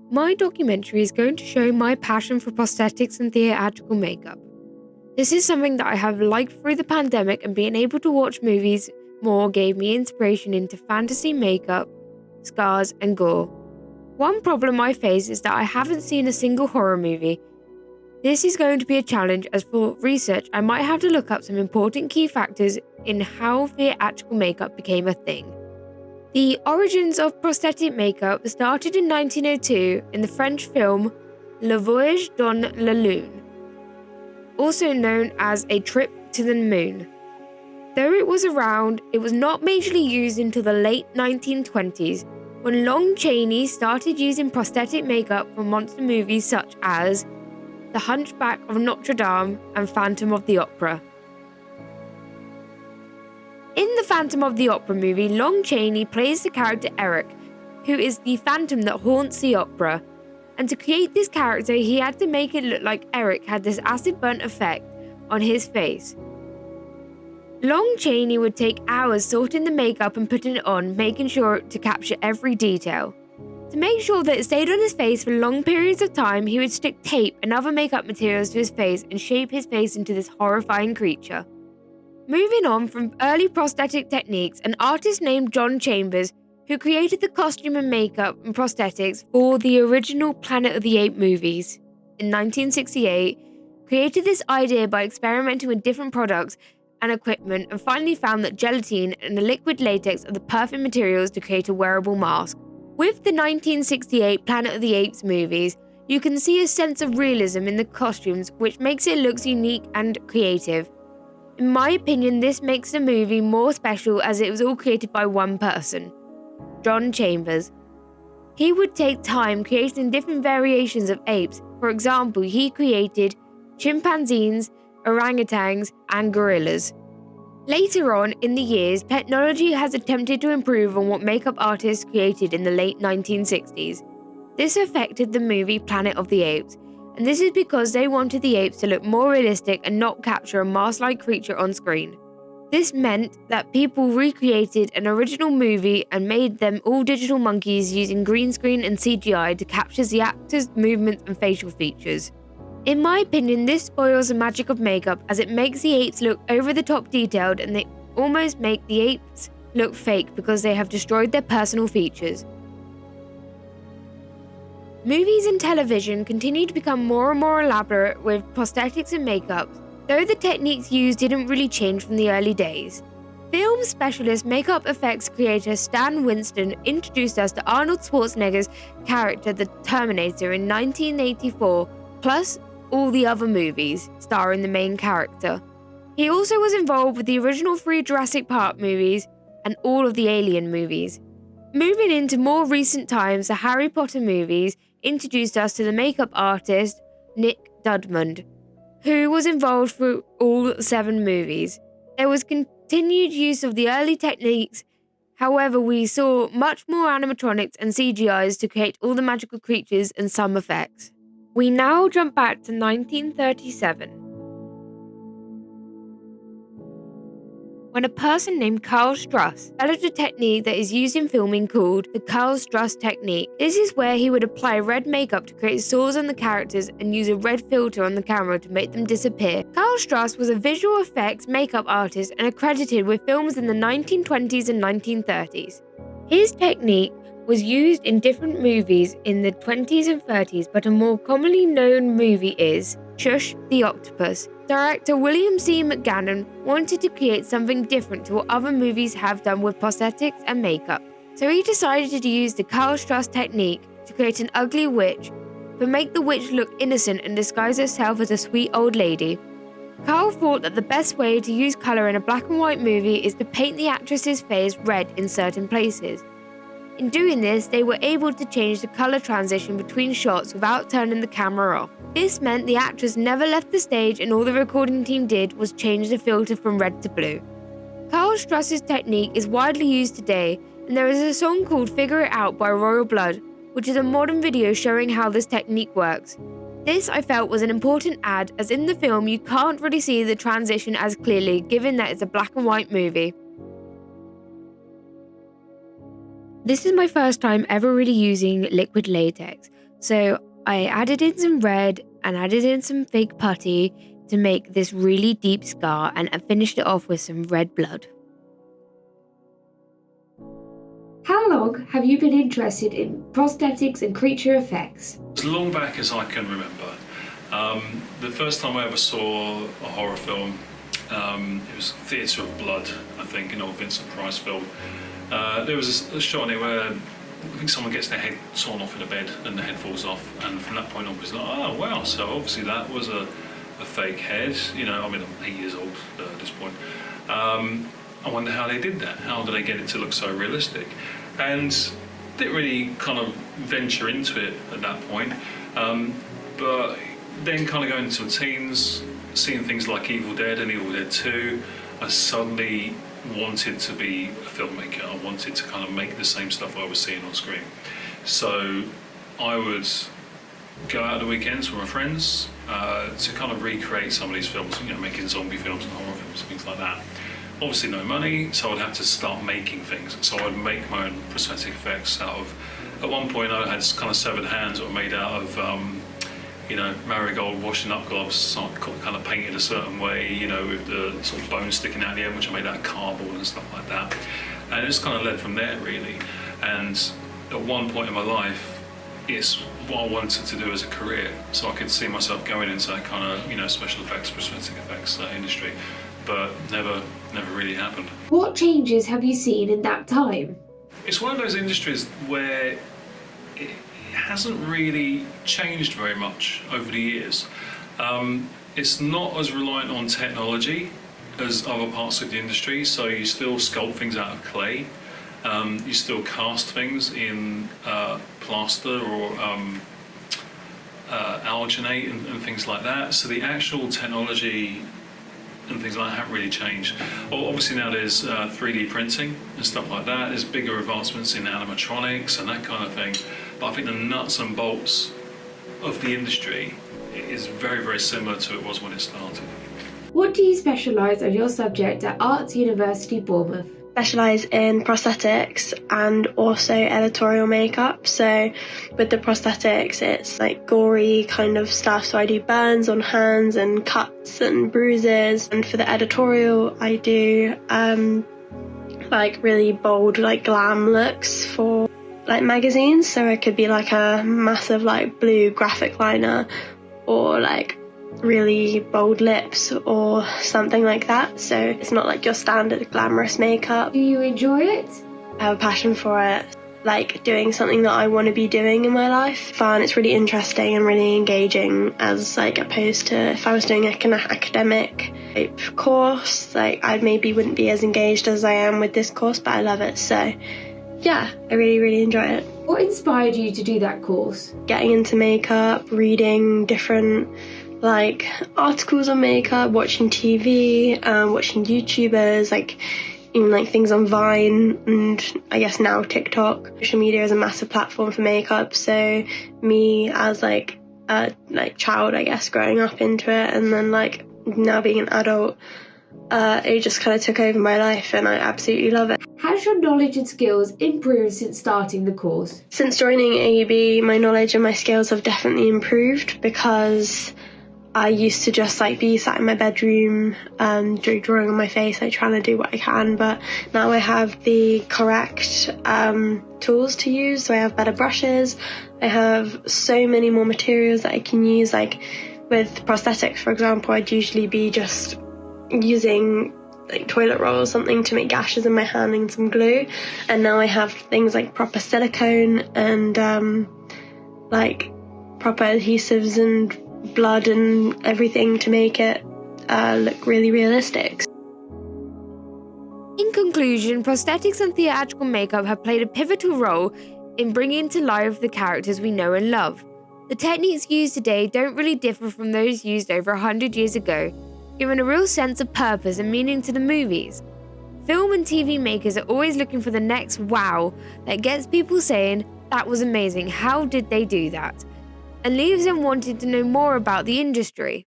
My documentary is going to show my passion for prosthetics and theatrical makeup. This is something that I have liked through the pandemic, and being able to watch movies more gave me inspiration into fantasy makeup, scars, and gore. One problem I face is that I haven't seen a single horror movie. This is going to be a challenge, as for research, I might have to look up some important key factors in how theatrical makeup became a thing. The origins of prosthetic makeup started in 1902 in the French film Le Voyage dans la Lune, also known as A Trip to the Moon. Though it was around, it was not majorly used until the late 1920s, when Lon Chaney started using prosthetic makeup for monster movies such as The Hunchback of Notre Dame and Phantom of the Opera. In the Phantom of the Opera movie, Lon Chaney plays the character Eric, who is the phantom that haunts the opera. And to create this character, he had to make it look like Eric had this acid burn effect on his face. Lon Chaney would take hours sorting the makeup and putting it on, making sure to capture every detail. To make sure that it stayed on his face for long periods of time, he would stick tape and other makeup materials to his face and shape his face into this horrifying creature. Moving on from early prosthetic techniques, an artist named John Chambers, who created the costume and makeup and prosthetics for the original Planet of the Apes movies in 1968, created this idea by experimenting with different products and equipment, and finally found that gelatin and the liquid latex are the perfect materials to create a wearable mask. With the 1968 Planet of the Apes movies, you can see a sense of realism in the costumes, which makes it look unique and creative. In my opinion, this makes the movie more special as it was all created by one person, John Chambers. He would take time creating different variations of apes. For example, he created chimpanzees, orangutans, and gorillas. Later on in the years, technology has attempted to improve on what makeup artists created in the late 1960s. This affected the movie Planet of the Apes, and this is because they wanted the apes to look more realistic and not capture a mask-like creature on screen. This meant that people recreated an original movie and made them all digital monkeys using green screen and CGI to capture the actors' movements and facial features. In my opinion, this spoils the magic of makeup, as it makes the apes look over-the-top detailed, and they almost make the apes look fake because they have destroyed their personal features. Movies and television continue to become more and more elaborate with prosthetics and makeup, though the techniques used didn't really change from the early days. Film specialist makeup effects creator Stan Winston introduced us to Arnold Schwarzenegger's character the Terminator in 1984, plus all the other movies starring the main character. He also was involved with the original 3 Jurassic Park movies and all of the Alien movies. Moving into more recent times, the Harry Potter movies introduced us to the makeup artist Nick Dudmond, who was involved through all 7 movies. There was continued use of the early techniques, however we saw much more animatronics and CGIs to create all the magical creatures and some effects. We now jump back to 1937, when a person named Karl Struss developed a technique that is used in filming called the Karl Struss technique. This is where he would apply red makeup to create sores on the characters and use a red filter on the camera to make them disappear. Karl Struss was a visual effects makeup artist and accredited with films in the 1920s and 1930s. His technique was used in different movies in the 20s and 30s, but a more commonly known movie is Shush the Octopus. Director William C. McGannon wanted to create something different to what other movies have done with prosthetics and makeup, so he decided to use the Karl Struss technique to create an ugly witch, but make the witch look innocent and disguise herself as a sweet old lady. Karl thought that the best way to use colour in a black and white movie is to paint the actress's face red in certain places. In doing this, they were able to change the colour transition between shots without turning the camera off. This meant the actress never left the stage, and all the recording team did was change the filter from red to blue. Karl Struss's technique is widely used today, and there is a song called Figure It Out by Royal Blood, which is a modern video showing how this technique works. This I felt was an important add, as in the film you can't really see the transition as clearly given that it's a black and white movie. This is my first time ever really using liquid latex, So I added in some red and added in some fake putty to make this really deep scar, and I finished it off with some red blood. How long have you been interested in prosthetics and creature effects? As long back as I can remember. The first time I ever saw a horror film, it was Theatre of Blood, I think, an old Vincent Price film. There was a shot in it where I think someone gets their head sawn off in a bed and the head falls off, and from that point on, it's like, oh wow, so obviously that was a fake head. You know, I mean, I'm 8 years old at this point. I wonder how they did that. How did they get it to look so realistic? And didn't really kind of venture into it at that point. But then kind of going into teens, seeing things like Evil Dead and Evil Dead 2, I suddenly wanted to be a filmmaker. I wanted to kind of make the same stuff I was seeing on screen. So I would go out at the weekends with my friends to kind of recreate some of these films, you know, making zombie films and horror films, things like that. Obviously no money, so I'd have to start making things. So I'd make my own prosthetic effects out of, at one point I had kind of severed hands that were made out of marigold washing up gloves, so kind of painted a certain way, you know, with the sort of bone sticking out the end, which I made out of cardboard and stuff like that. And it just kind of led from there, really. And at one point in my life, it's what I wanted to do as a career. So I could see myself going into that kind of, you know, special effects, prosthetic effects industry, but never really happened. What changes have you seen in that time? It's one of those industries where it hasn't really changed very much over the years. It's not as reliant on technology as other parts of the industry, so you still sculpt things out of clay, you still cast things in plaster or alginate and things like that, so the actual technology and things like that haven't really changed. Obviously now there's 3D printing and stuff like that. There's bigger advancements in animatronics and that kind of thing. But I think the nuts and bolts of the industry is very, very similar to it was when it started. What do you specialise on your subject at Arts University Bournemouth? Specialise in prosthetics and also editorial makeup. So with the prosthetics, it's like gory kind of stuff. So I do burns on hands and cuts and bruises. And for the editorial, I do like really bold, like glam looks for like magazines. So it could be like a massive like blue graphic liner or like really bold lips or something like that. So it's not like your standard glamorous makeup. Do you enjoy it? I have a passion for it, like doing something that I want to be doing in my life. Fun, it's really interesting and really engaging, as like opposed to if I was doing like an academic type course, like I maybe wouldn't be as engaged as I am with this course, but I love it. So yeah, I really enjoy it. What inspired you to do that course? Getting into makeup, reading different like articles on makeup, watching TV, watching YouTubers, like even like things on Vine and I guess now TikTok. Social media is a massive platform for makeup, so me as like a child, I guess, growing up into it, and then like now being an adult, it just kind of took over my life and I absolutely love it. Has your knowledge and skills improved since starting the course? Since joining AUB, my knowledge and my skills have definitely improved, because I used to just like be sat in my bedroom drawing on my face, like trying to do what I can, but now I have the correct tools to use. So I have better brushes, I have so many more materials that I can use. Like with prosthetics, for example, I'd usually be just using like toilet roll or something to make gashes in my hand and some glue, and now I have things like proper silicone and like proper adhesives and blood and everything to make it look really realistic. In conclusion, prosthetics and theatrical makeup have played a pivotal role in bringing to life the characters we know and love. The techniques used today don't really differ from those used over 100 years ago, giving a real sense of purpose and meaning to the movies. Film and TV makers are always looking for the next wow that gets people saying, "That was amazing, how did they do that?" and leaves them wanting to know more about the industry.